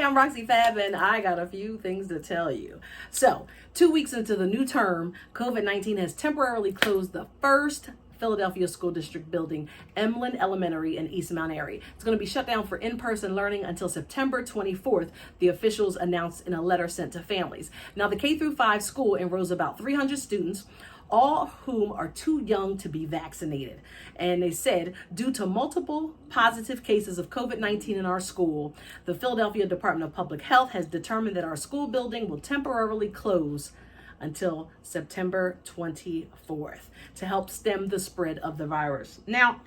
I'm Roxi Fab, and I got a few things to tell you. So, 2 weeks into the new term, COVID-19 has temporarily closed the first Philadelphia School District building, Emlyn Elementary in East Mount Airy. It's going to be shut down for in-person learning until September 24th, the officials announced in a letter sent to families. Now, the K-5 school enrolls about 300 students, all of whom are too young to be vaccinated. And they said, due to multiple positive cases of COVID-19 in our school, the Philadelphia Department of Public Health has determined that our school building will temporarily close until September 24th to help stem the spread of the virus. Now,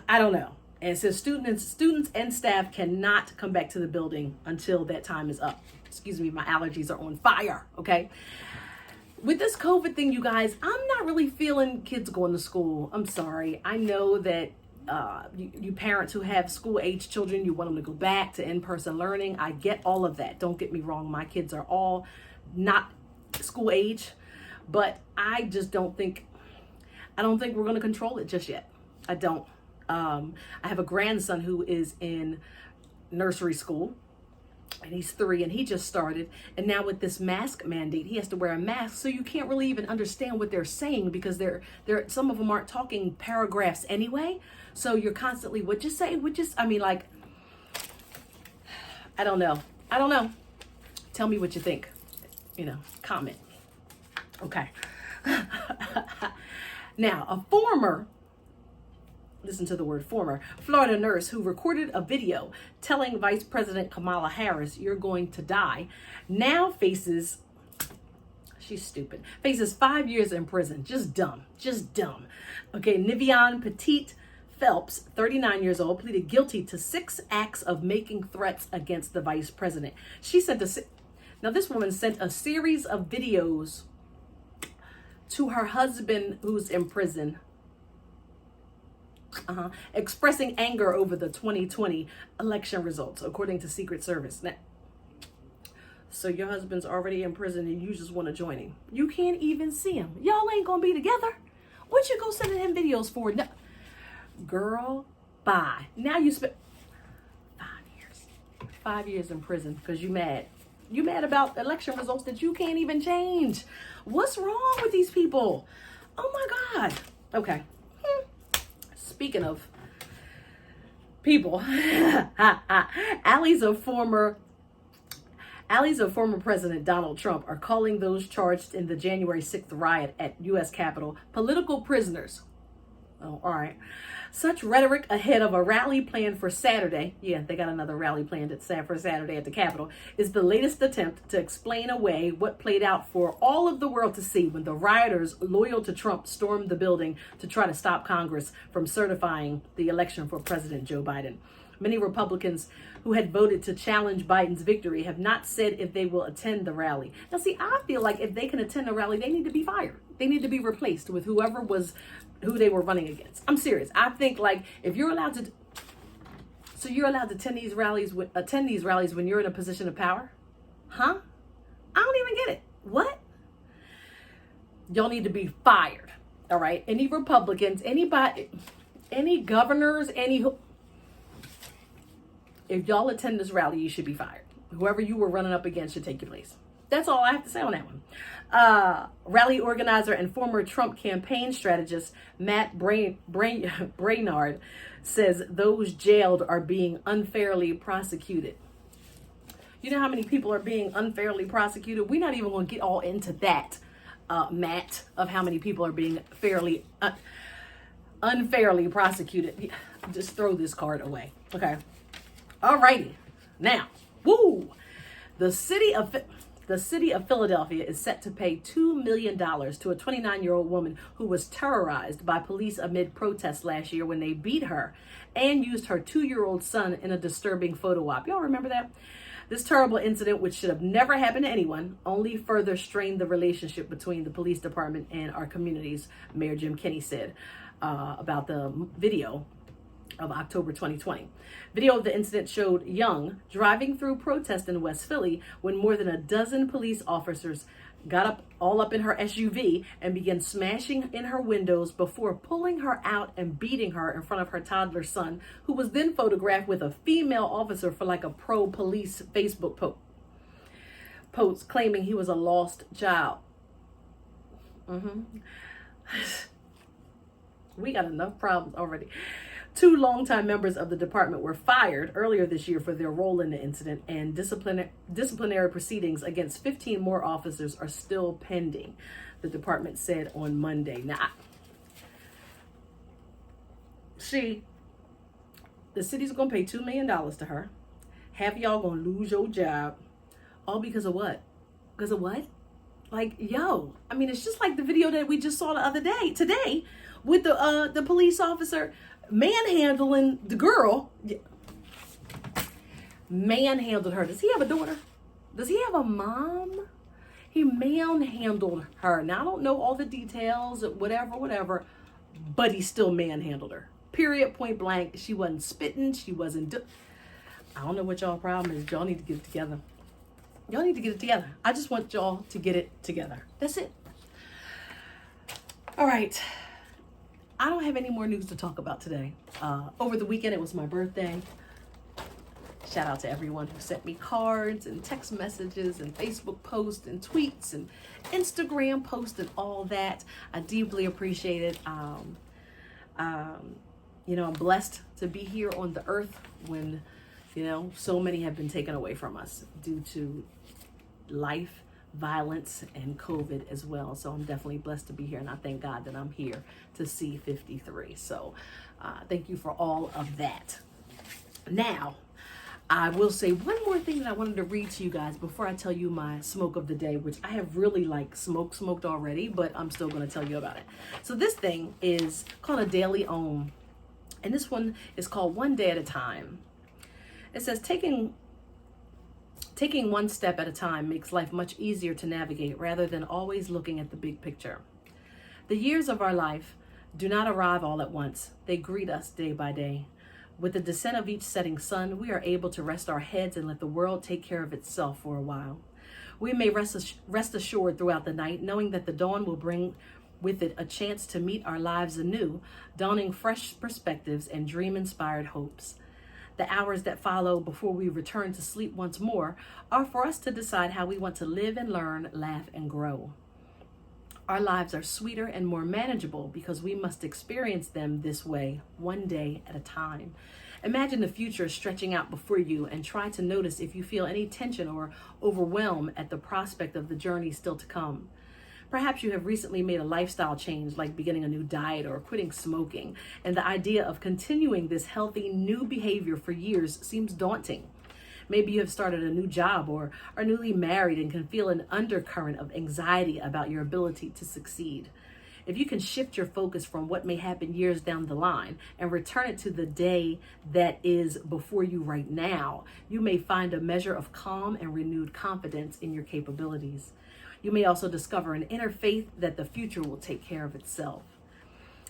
I don't know. And it says students and staff cannot come back to the building until that time is up. Excuse me, my allergies are on fire, okay? With this COVID thing, you guys, I'm not really feeling kids going to school. I'm sorry. I know that you parents who have school-age children, you want them to go back to in-person learning. I get all of that. Don't get me wrong. My kids are all not school age, but I just don't think we're going to control it just yet. I don't. I have a grandson who is in nursery school. And he's 3 and he just started. And now with this mask mandate, he has to wear a mask. So you can't really even understand what they're saying because some of them aren't talking paragraphs anyway. So you're constantly, what'd you say? I don't know. Tell me what you think. Comment. Okay. Now, listen to the word former, Florida nurse who recorded a video telling Vice President Kamala Harris, "You're going to die," now faces 5 years in prison. Just dumb. Okay, Nivian Petit Phelps, 39 years old, pleaded guilty to 6 acts of making threats against the vice president. Now this woman sent a series of videos to her husband who's in prison, expressing anger over the 2020 election results, according to Secret Service. Now, so your husband's already in prison and you just want to join him. You can't even see him. Y'all ain't gonna be together. What you go sending him videos for? No. Girl, bye. Now you spent 5 years in prison because you mad. You mad about election results that you can't even change. What's wrong with these people? Oh my God. Okay. Speaking of people, allies of former President Donald Trump are calling those charged in the January 6th riot at U.S. Capitol political prisoners. Oh, all right. Such rhetoric ahead of a rally planned for Saturday. Yeah, they got another rally planned for Saturday at the Capitol. Is the latest attempt to explain away what played out for all of the world to see when the rioters loyal to Trump stormed the building to try to stop Congress from certifying the election for President Joe Biden. Many Republicans who had voted to challenge Biden's victory have not said if they will attend the rally. Now, see, I feel like if they can attend the rally, they need to be fired. They need to be replaced with who they were running against. I'm serious. I think like if you're allowed to, so you're allowed to attend these rallies when you're in a position of power? Huh? I don't even get it. What? Y'all need to be fired. All right. Any Republicans, anybody, any governors, if y'all attend this rally, you should be fired. Whoever you were running up against should take your place. That's all I have to say on that one. Rally organizer and former Trump campaign strategist Matt Braynard says those jailed are being unfairly prosecuted. You know how many people are being unfairly prosecuted? We're not even going to get all into that, Matt, of how many people are being unfairly prosecuted. Just throw this card away. Okay. All righty. Now, the city of Philadelphia is set to pay $2 million to a 29-year-old woman who was terrorized by police amid protests last year when they beat her and used her 2-year-old son in a disturbing photo op. Y'all remember that? This terrible incident, which should have never happened to anyone, only further strained the relationship between the police department and our communities, Mayor Jim Kenney said about the video of October 2020. Video of the incident showed Young driving through protest in West Philly when more than a dozen police officers got up all up in her SUV and began smashing in her windows before pulling her out and beating her in front of her toddler son, who was then photographed with a female officer for like a pro-police Facebook post claiming he was a lost child. We got enough problems already. 2 longtime members of the department were fired earlier this year for their role in the incident, and disciplinary proceedings against 15 more officers are still pending, the department said on Monday. Now, the city's going to pay $2 million to her. Half of y'all going to lose your job. All because of what? Because of what? Like, yo, I mean, it's just like the video that we just saw today, with the police officer manhandling the girl. Manhandled her. Does he have a daughter? Does he have a mom? He manhandled her. Now, I don't know all the details, whatever, but he still manhandled her. Period, point blank. She wasn't spitting. She wasn't. I don't know what y'all problem is. Y'all need to get it together. Y'all need to get it together. I just want y'all to get it together. That's it. All right. I don't have any more news to talk about today. Over the weekend, it was my birthday. Shout out to everyone who sent me cards and text messages and Facebook posts and tweets and Instagram posts and all that. I deeply appreciate it. I'm blessed to be here on the earth when, so many have been taken away from us due to life, violence, and COVID as well. So I'm definitely blessed to be here, and I thank God that I'm here to see 53. So thank you for all of that. Now, I will say one more thing that I wanted to read to you guys before I tell you my smoke of the day, which I have really smoked already, but I'm still going to tell you about it. So this thing is called a Daily Ohm, and this one is called One Day at a Time. It says, taking one step at a time makes life much easier to navigate rather than always looking at the big picture. The years of our life do not arrive all at once. They greet us day by day. With the descent of each setting sun, we are able to rest our heads and let the world take care of itself for a while. We may rest assured throughout the night, knowing that the dawn will bring with it a chance to meet our lives anew, donning fresh perspectives and dream-inspired hopes. The hours that follow before we return to sleep once more are for us to decide how we want to live and learn, laugh, and grow. Our lives are sweeter and more manageable because we must experience them this way, one day at a time. Imagine the future stretching out before you and try to notice if you feel any tension or overwhelm at the prospect of the journey still to come. Perhaps you have recently made a lifestyle change, like beginning a new diet or quitting smoking, and the idea of continuing this healthy new behavior for years seems daunting. Maybe you have started a new job or are newly married and can feel an undercurrent of anxiety about your ability to succeed. If you can shift your focus from what may happen years down the line and return it to the day that is before you right now, you may find a measure of calm and renewed confidence in your capabilities. You may also discover an inner faith that the future will take care of itself.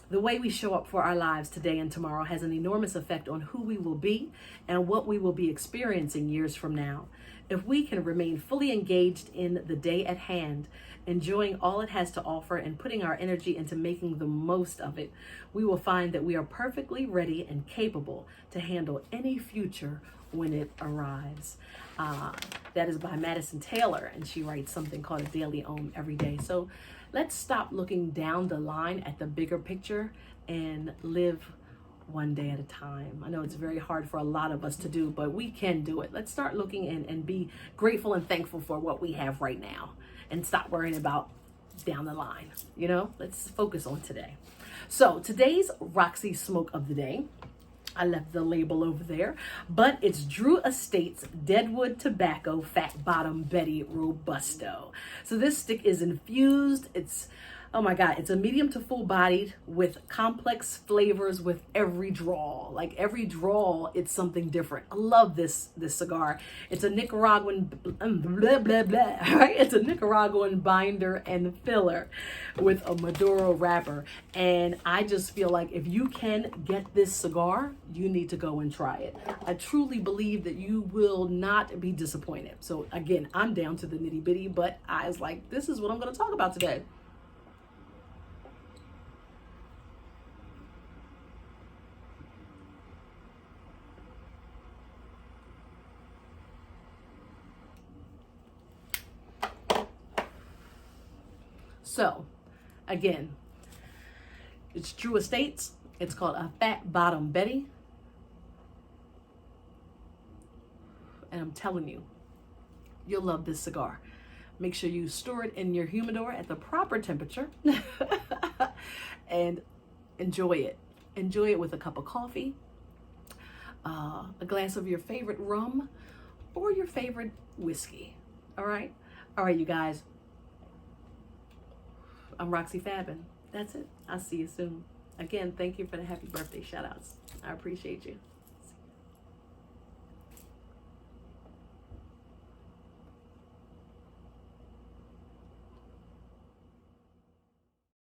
The way we show up for our lives today and tomorrow has an enormous effect on who we will be and what we will be experiencing years from now. If we can remain fully engaged in the day at hand, enjoying all it has to offer and putting our energy into making the most of it, we will find that we are perfectly ready and capable to handle any future when it arrives. That is by Madison Taylor, and she writes something called a Daily Ohm every day. So let's stop looking down the line at the bigger picture and live one day at a time. I know it's very hard for a lot of us to do, but we can do it. Let's start looking and be grateful and thankful for what we have right now and stop worrying about down the line. Let's focus on today. So today's Roxi smoke of the day, I left the label over there, but it's Drew Estates Deadwood Tobacco Fat Bottom Betty Robusto. So this stick is infused. It's Oh my God, it's a medium to full bodied with complex flavors with every draw. Like every draw, it's something different. I love this cigar. It's a Nicaraguan, blah, blah, blah, right? It's a Nicaraguan binder and filler with a Maduro wrapper. And I just feel like if you can get this cigar, you need to go and try it. I truly believe that you will not be disappointed. So again, I'm down to the nitty bitty, but I was like, this is what I'm going to talk about today. So, again, it's Drew Estates. It's called a Fat Bottom Betty. And I'm telling you, you'll love this cigar. Make sure you store it in your humidor at the proper temperature and enjoy it. Enjoy it with a cup of coffee, a glass of your favorite rum, or your favorite whiskey. All right? All right, you guys. I'm Roxy Fabbin. That's it. I'll see you soon. Again, thank you for the happy birthday shout outs. I appreciate you.